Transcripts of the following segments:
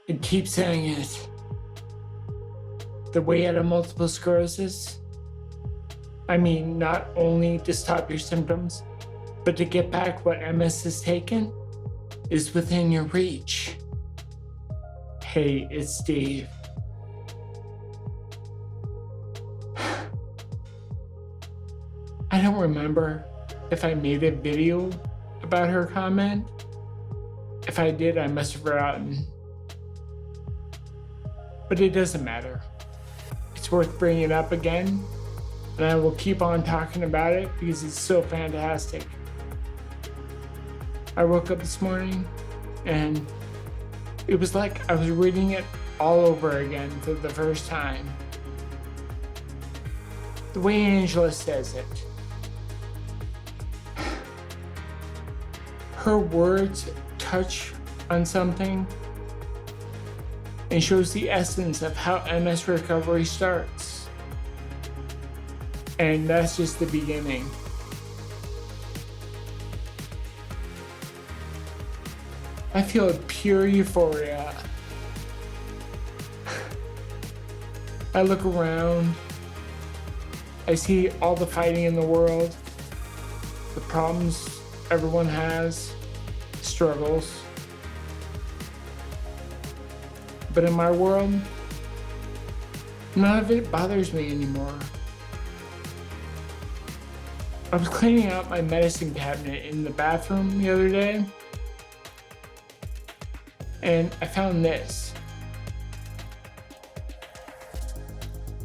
and keep saying it. The way out of multiple sclerosis, I mean, not only to stop your symptoms, but to get back what MS has taken, is within your reach. Hey, it's Steve. I don't remember if I made a video about her comment. If I did, I must have forgotten. But it doesn't matter. It's worth bringing up again, and I will keep on talking about it because it's so fantastic. I woke up this morning and it was like I was reading it all over again for the first time. The way Angela says it. Her words touch on something and shows the essence of how MS recovery starts. And that's just the beginning. I feel pure euphoria. I look around, I see all the fighting in the world, the problems everyone has, struggles. But in my world, none of it bothers me anymore. I was cleaning out my medicine cabinet in the bathroom the other day, and I found this.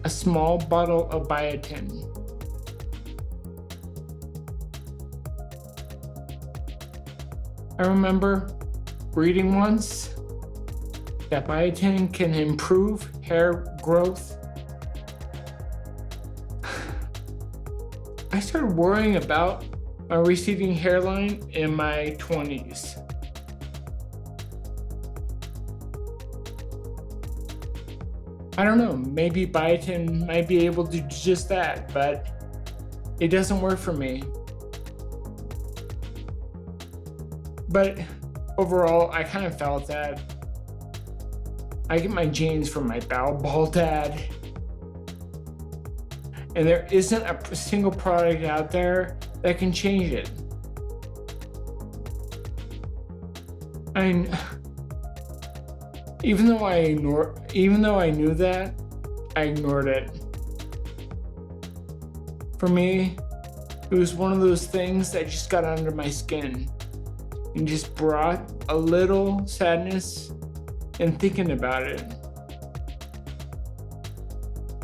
A small bottle of biotin. I remember reading once that biotin can improve hair growth. I started worrying about my receding hairline in my 20s. I don't know, maybe biotin might be able to do just that, but it doesn't work for me. But overall, I kind of felt that I get my genes from my ball dad. And there isn't a single product out there that can change it. Even though I knew that, I ignored it. For me, it was one of those things that just got under my skin and just brought a little sadness in thinking about it.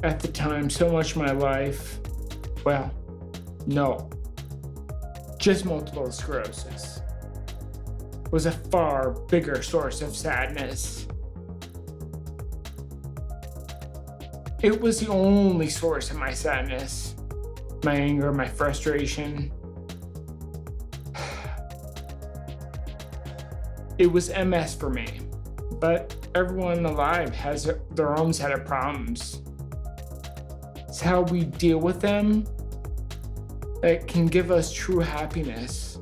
At the time, so much of my life, well, no, just multiple sclerosis was a far bigger source of sadness. It was the only source of my sadness, my anger, my frustration. It was MS for me, but everyone alive has their own set of problems. It's how we deal with them that can give us true happiness.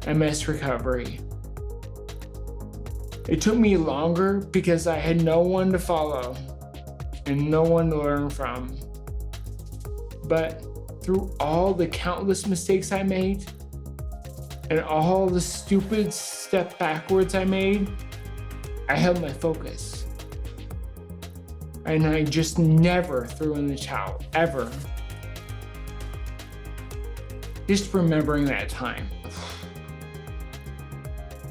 MS recovery. It took me longer because I had no one to follow and no one to learn from. But through all the countless mistakes I made and all the stupid step backwards I made, I held my focus. And I just never threw in the towel, ever. Just remembering that time.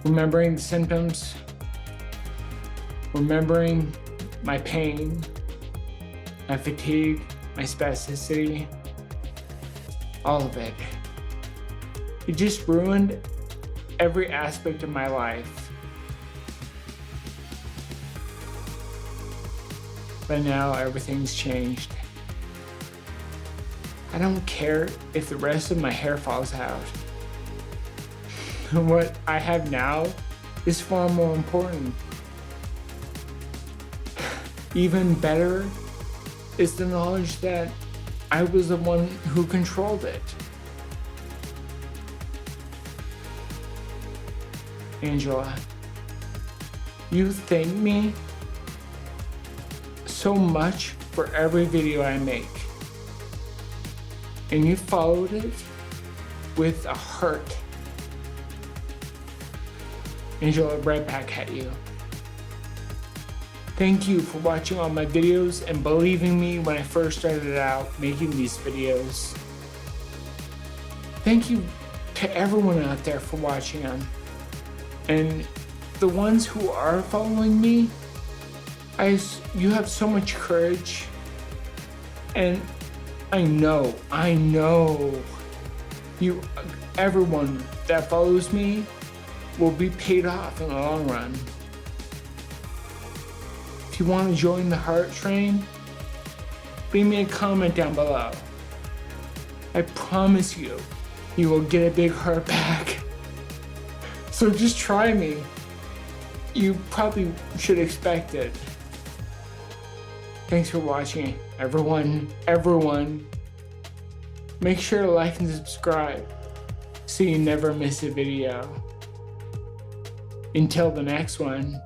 Remembering the symptoms. Remembering my pain, my fatigue, my spasticity, all of it. It just ruined every aspect of my life. But now everything's changed. I don't care if the rest of my hair falls out. What I have now is far more important. Even better is the knowledge that I was the one who controlled it. Angela, you thank me so much for every video I make. And you followed it with a heart. Angela, right back at you. Thank you for watching all my videos and believing me when I first started out making these videos. Thank you to everyone out there for watching them. And the ones who are following me, you have so much courage. And I know everyone that follows me will be paid off in the long run. If you want to join the heart train, leave me a comment down below. I promise you, you will get a big heart back. So just try me. You probably should expect it. Thanks for watching, everyone. Make sure to like and subscribe so you never miss a video. Until the next one.